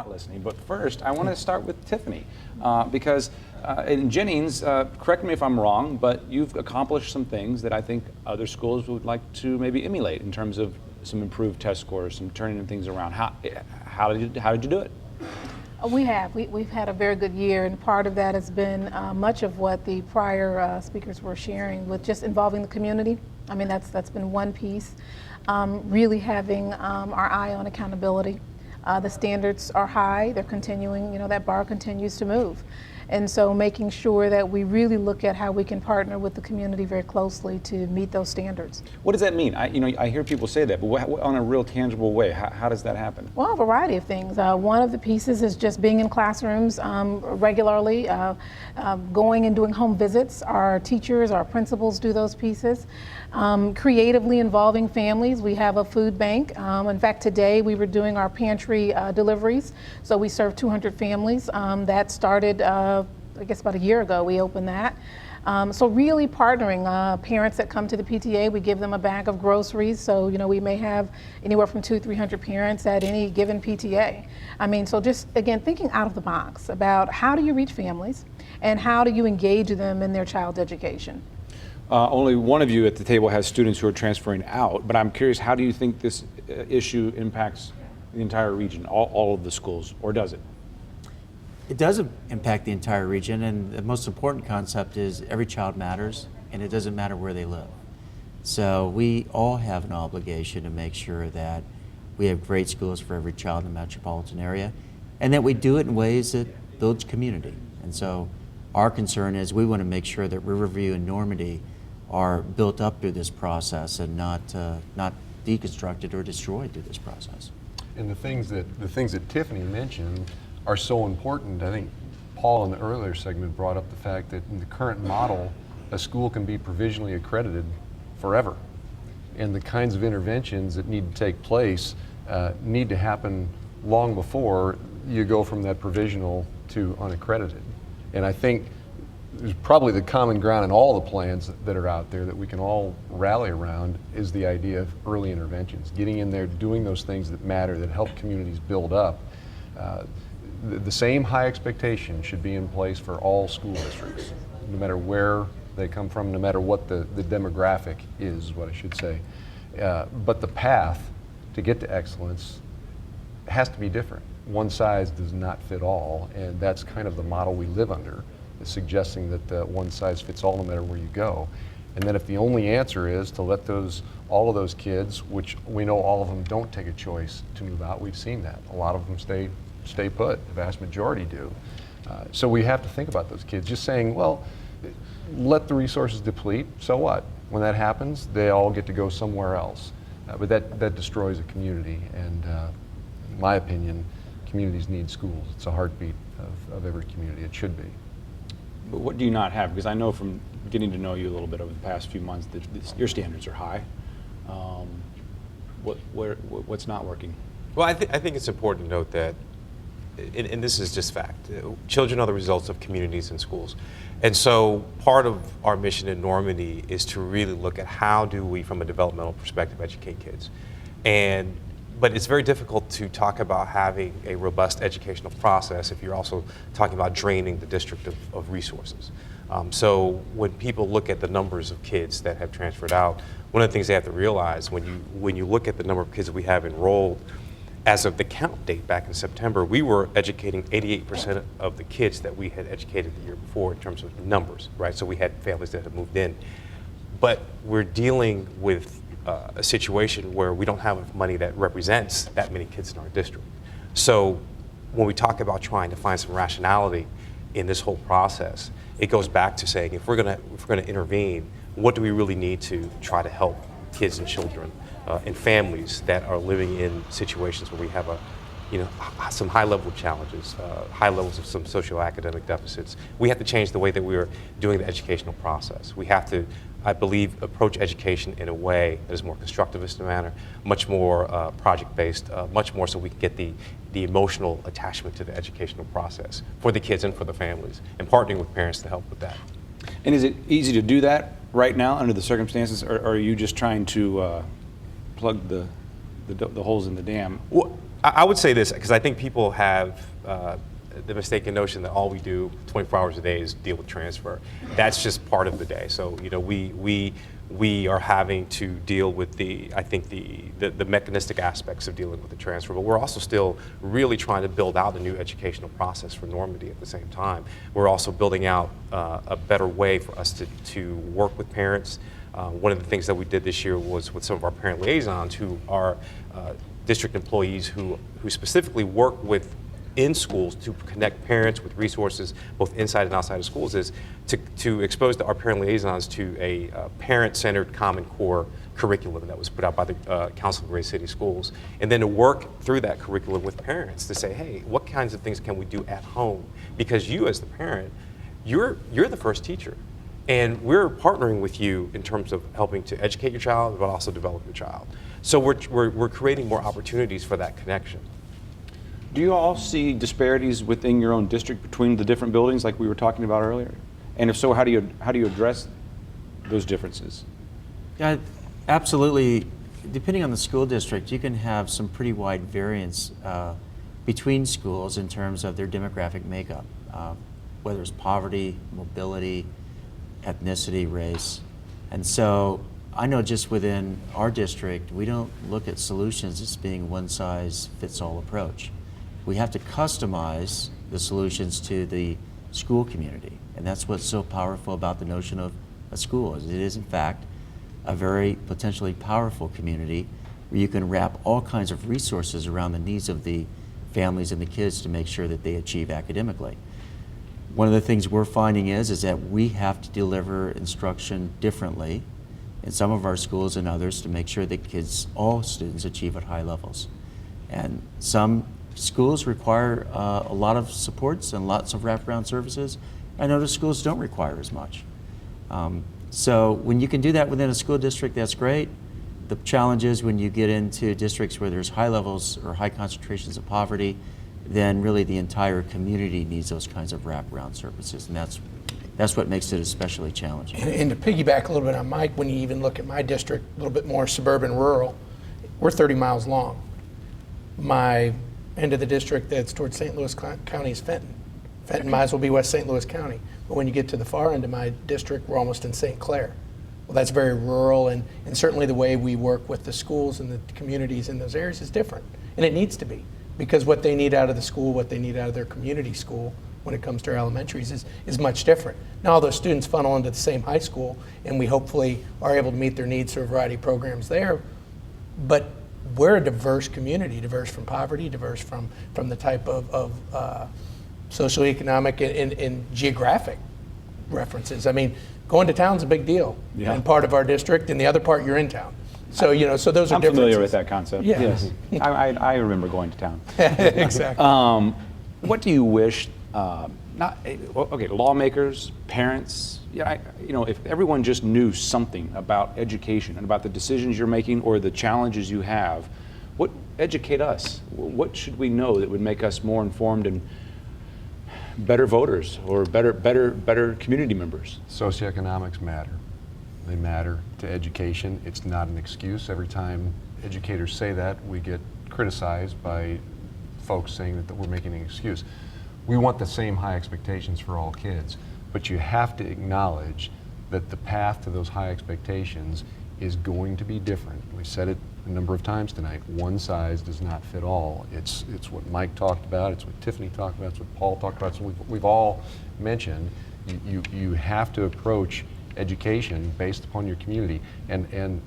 not listening. But first, I want to start with Tiffany, because in Jennings, correct me if I'm wrong, but you've accomplished some things that I think other schools would like to maybe emulate in terms of some improved test scores, some turning things around. How did you do it? We have. We've had a very good year, and part of that has been much of what the prior speakers were sharing with just involving the community. I mean, that's been one piece. Really having our eye on accountability. The standards are high. They're continuing, that bar continues to move. And so making sure that we really look at how we can partner with the community very closely to meet those standards. What does that mean? I hear people say that, but on a real tangible way, how does that happen? Well, a variety of things. One of the pieces is just being in classrooms regularly, going and doing home visits. Our teachers, our principals do those pieces. Creatively involving families. We have a food bank. In fact, today we were doing our pantry deliveries. So we serve 200 families. That started I guess about a year ago we opened that. So really partnering parents that come to the PTA, we give them a bag of groceries. So, we may have anywhere from 200-300 parents at any given PTA. I mean, so just again, thinking out of the box about how do you reach families and how do you engage them in their child's education. Only one of you at the table has students who are transferring out, but I'm curious, how do you think this issue impacts the entire region, all of the schools, or does it? It does impact the entire region, and the most important concept is every child matters, and it doesn't matter where they live. So we all have an obligation to make sure that we have great schools for every child in the metropolitan area, and that we do it in ways that builds community. And so our concern is we want to make sure that Riverview and Normandy are built up through this process and not deconstructed or destroyed through this process. And the things that Tiffany mentioned are so important. I think Paul in the earlier segment brought up the fact that in the current model, a school can be provisionally accredited forever. And the kinds of interventions that need to take place need to happen long before you go from that provisional to unaccredited. And I think there's probably the common ground in all the plans that are out there that we can all rally around is the idea of early interventions, getting in there, doing those things that matter, that help communities build up. The same high expectation should be in place for all school districts, no matter where they come from, no matter what the demographic is what I should say. But the path to get to excellence has to be different. One size does not fit all, and that's kind of the model we live under, is suggesting that one size fits all no matter where you go. And then if the only answer is to let all of those kids, which we know all of them don't take a choice to move out, we've seen that. A lot of them stay put, the vast majority do. So we have to think about those kids. Just saying, well, let the resources deplete, so what? When that happens, they all get to go somewhere else. But that destroys a community, and in my opinion, communities need schools. It's a heartbeat of every community. It should be. But what do you not have? Because I know from getting to know you a little bit over the past few months that your standards are high. What's not working? Well, I think it's important to note that, and this is just fact, children are the results of communities and schools. And so part of our mission in Normandy is to really look at how do we, from a developmental perspective, educate kids. But it's very difficult to talk about having a robust educational process if you're also talking about draining the district of resources. So when people look at the numbers of kids that have transferred out, one of the things they have to realize when you look at the number of kids that we have enrolled, as of the count date back in September, we were educating 88% of the kids that we had educated the year before in terms of numbers, right? So we had families that had moved in. But we're dealing with a situation where we don't have money that represents that many kids in our district. So when we talk about trying to find some rationality in this whole process, it goes back to saying, if we're gonna intervene, what do we really need to try to help kids and children and families that are living in situations where we have some high level challenges, high levels of some socioacademic deficits. We have to change the way that we're doing the educational process. We have to, I believe, approach education in a way that is more constructivist in a manner, much more project-based, much more so we can get the emotional attachment to the educational process for the kids and for the families, and partnering with parents to help with that. And is it easy to do that right now under the circumstances, or are you just trying to plug the holes in the dam? I would say this, because I think people have the mistaken notion that all we do 24 hours a day is deal with transfer. That's just part of the day. So, you know, we are having to deal with the mechanistic aspects of dealing with the transfer, but we're also still really trying to build out a new educational process for Normandy at the same time. We're also building out a better way for us to work with parents. One of the things that we did this year was with some of our parent liaisons who are district employees who specifically work in schools to connect parents with resources both inside and outside of schools, is to expose our parent liaisons to a parent-centered Common Core curriculum that was put out by the Council of Great City Schools, and then to work through that curriculum with parents to say, hey, what kinds of things can we do at home? Because you as the parent, you're the first teacher. And we're partnering with you in terms of helping to educate your child, but also develop your child. So we're creating more opportunities for that connection. Do you all see disparities within your own district between the different buildings like we were talking about earlier? And if so, how do you address those differences? Yeah, absolutely. Depending on the school district, you can have some pretty wide variance between schools in terms of their demographic makeup, whether it's poverty, mobility, ethnicity, race. And so I know just within our district, we don't look at solutions as being one-size-fits-all approach. We have to customize the solutions to the school community. And that's what's so powerful about the notion of a school, is it is in fact a very potentially powerful community where you can wrap all kinds of resources around the needs of the families and the kids to make sure that they achieve academically. One of the things we're finding is that we have to deliver instruction differently in some of our schools and others to make sure that kids, all students, achieve at high levels. And some schools require a lot of supports and lots of wraparound services, and other schools don't require as much. So when you can do that within a school district, that's great. The challenge is when you get into districts where there's high levels or high concentrations of poverty, then really the entire community needs those kinds of wraparound services, and that's what makes it especially challenging. And to piggyback a little bit on Mike, when you even look at my district, a little bit more suburban rural, we're 30 miles long. My end of the district that's towards St. Louis County is Fenton. Fenton might as well be West St. Louis County. But when you get to the far end of my district, we're almost in St. Clair. Well, that's very rural, and certainly the way we work with the schools and the communities in those areas is different. And it needs to be, because what they need out of the school, what they need out of their community school when it comes to our elementaries is much different. Now all those students funnel into the same high school, and we hopefully are able to meet their needs through a variety of programs there, but we're a diverse community, diverse from poverty, diverse from the type of socioeconomic and geographic references. I mean, going to town's a big deal in part of our district, and the other part you're in town. So, you know, so those are I'm differences. familiar with that concept. Yeah. Yes. I remember going to town. Exactly. What do you wish, lawmakers, parents, if everyone just knew something about education and about the decisions you're making or the challenges you have, educate us. What should we know that would make us more informed and better voters or better community members? Socioeconomics matter. They matter to education. It's not an excuse. Every time educators say that, we get criticized by folks saying that we're making an excuse. We want the same high expectations for all kids, but you have to acknowledge that the path to those high expectations is going to be different. We said it a number of times tonight. One size does not fit all. It's what Mike talked about, it's what Tiffany talked about, it's what Paul talked about, so we've all mentioned. You have to approach education based upon your community, and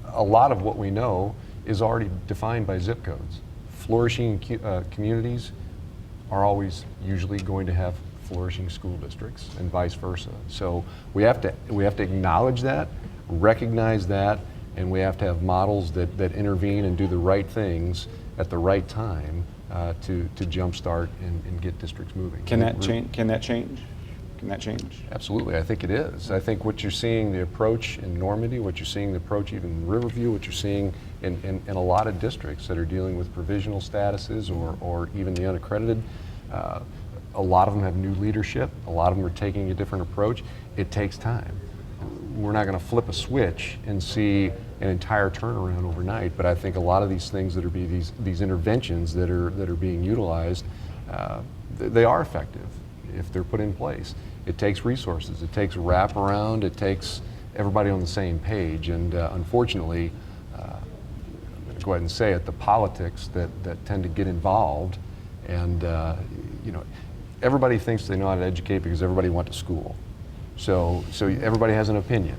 a lot of what we know is already defined by zip codes. Flourishing communities are always usually going to have flourishing school districts and vice versa. So we have to acknowledge that, recognize that, and we have to have models that intervene and do the right things at the right time to jumpstart and get districts moving. Can that change? Can that change? Can that change? Absolutely, I think it is. I think what you're seeing, the approach in Normandy, what you're seeing, the approach even in Riverview, what you're seeing in a lot of districts that are dealing with provisional statuses or even the unaccredited, a lot of them have new leadership. A lot of them are taking a different approach. It takes time. we're not going to flip a switch and see an entire turnaround overnight. But I think a lot of these things that are these interventions that are being utilized, they are effective if they're put in place. It takes resources. It takes wraparound. It takes everybody on the same page. And unfortunately, I'm going to go ahead and say it, the politics that tend to get involved, and everybody thinks they know how to educate because everybody went to school. So everybody has an opinion,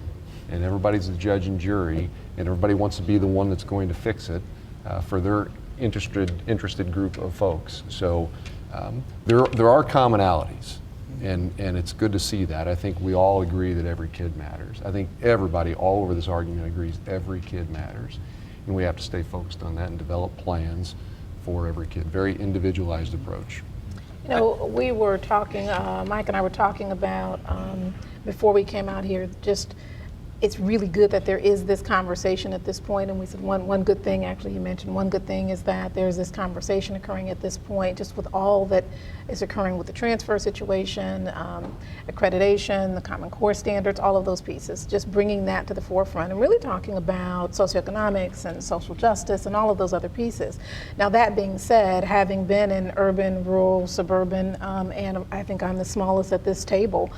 and everybody's the judge and jury, and everybody wants to be the one that's going to fix it for their interested group of folks. So there are commonalities, and it's good to see that. I think we all agree that every kid matters. I think everybody all over this argument agrees every kid matters, and we have to stay focused on that and develop plans for every kid. Very individualized approach. You know, we were talking, Mike and I were talking about, before we came out here, just it's really good that there is this conversation at this point. And we said one good thing, actually you mentioned one good thing, is that there's this conversation occurring at this point, just with all that is occurring with the transfer situation, accreditation, the Common Core standards, all of those pieces, just bringing that to the forefront and really talking about socioeconomics and social justice and all of those other pieces. Now, that being said, having been in urban, rural, suburban, and I think I'm the smallest at this table,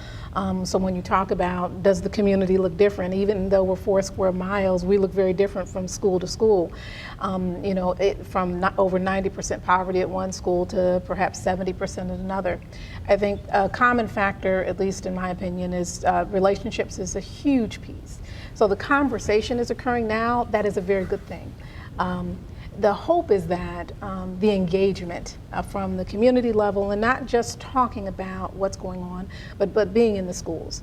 so when you talk about does the community look different, even though we're 4 square miles, we look very different from school to school. From not over 90% poverty at one school to perhaps 70% at another. I think a common factor, at least in my opinion, is relationships is a huge piece. So the conversation is occurring now. That is a very good thing. The hope is that the engagement from the community level, and not just talking about what's going on, but being in the schools.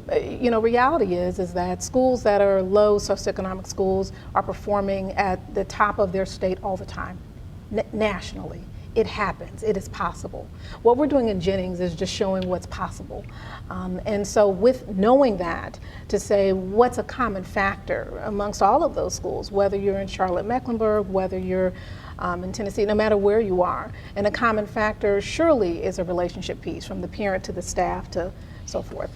Reality is that schools that are low socioeconomic schools are performing at the top of their state all the time, nationally. It happens. It is possible. What we're doing in Jennings is just showing what's possible. And so with knowing that, to say what's a common factor amongst all of those schools, whether you're in Charlotte-Mecklenburg, whether you're in Tennessee, no matter where you are. And a common factor surely is a relationship piece, from the parent to the staff to so forth.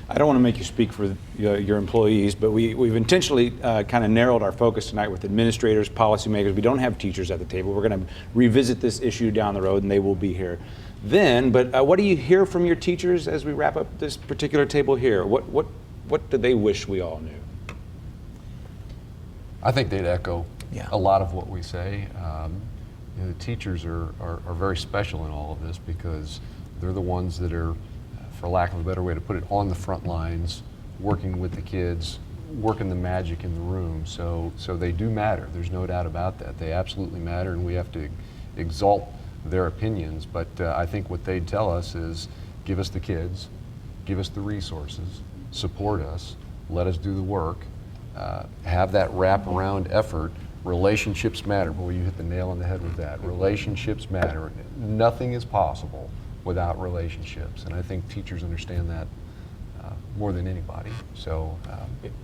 I don't want to make you speak for your employees, but we've intentionally kind of narrowed our focus tonight with administrators, policymakers. We don't have teachers at the table. We're going to revisit this issue down the road, and they will be here then. But what do you hear from your teachers as we wrap up this particular table here? What do they wish we all knew? I think they'd echo a lot of what we say. The teachers are very special in all of this because they're the ones that are, for lack of a better way to put it, on the front lines, working with the kids, working the magic in the room. So they do matter. There's no doubt about that. They absolutely matter, and we have to exalt their opinions. But I think what they'd tell us is, give us the kids, give us the resources, support us, let us do the work, have that wraparound effort. Relationships matter. Boy, you hit the nail on the head with that. Relationships matter. Nothing is possible without relationships, and I think teachers understand that more than anybody. So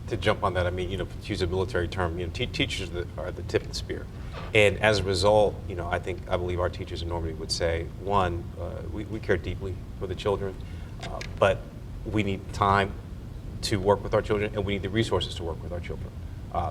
to jump on that, I mean, to use a military term, teachers are the tip of the spear, and as a result, I believe our teachers in Normandy would say, one, we care deeply for the children, but we need time to work with our children, and we need the resources to work with our children.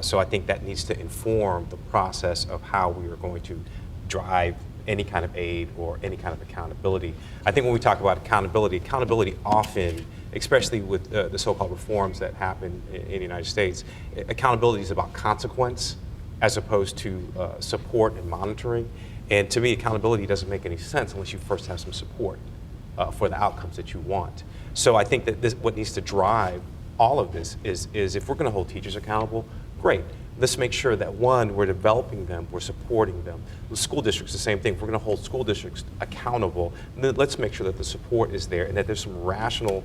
So I think that needs to inform the process of how we are going to drive any kind of aid or any kind of accountability. I think when we talk about accountability often, especially with the so-called reforms that happen in the United States, accountability is about consequence as opposed to support and monitoring. And to me, accountability doesn't make any sense unless you first have some support for the outcomes that you want. So I think that what needs to drive all of this is if we're going to hold teachers accountable, great. Let's make sure that, one, we're developing them, we're supporting them. The school districts, the same thing. If we're going to hold school districts accountable, then let's make sure that the support is there and that there's a rational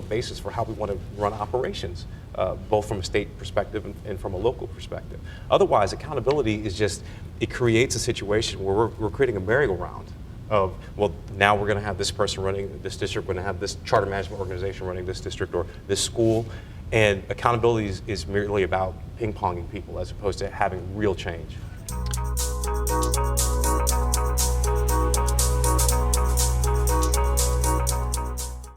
basis for how we want to run operations, both from a state perspective and from a local perspective. Otherwise, accountability is just, it creates a situation where we're creating a merry-go-round of, well, now we're going to have this person running this district, we're going to have this charter management organization running this district or this school. And accountability is merely about ping-ponging people as opposed to having real change.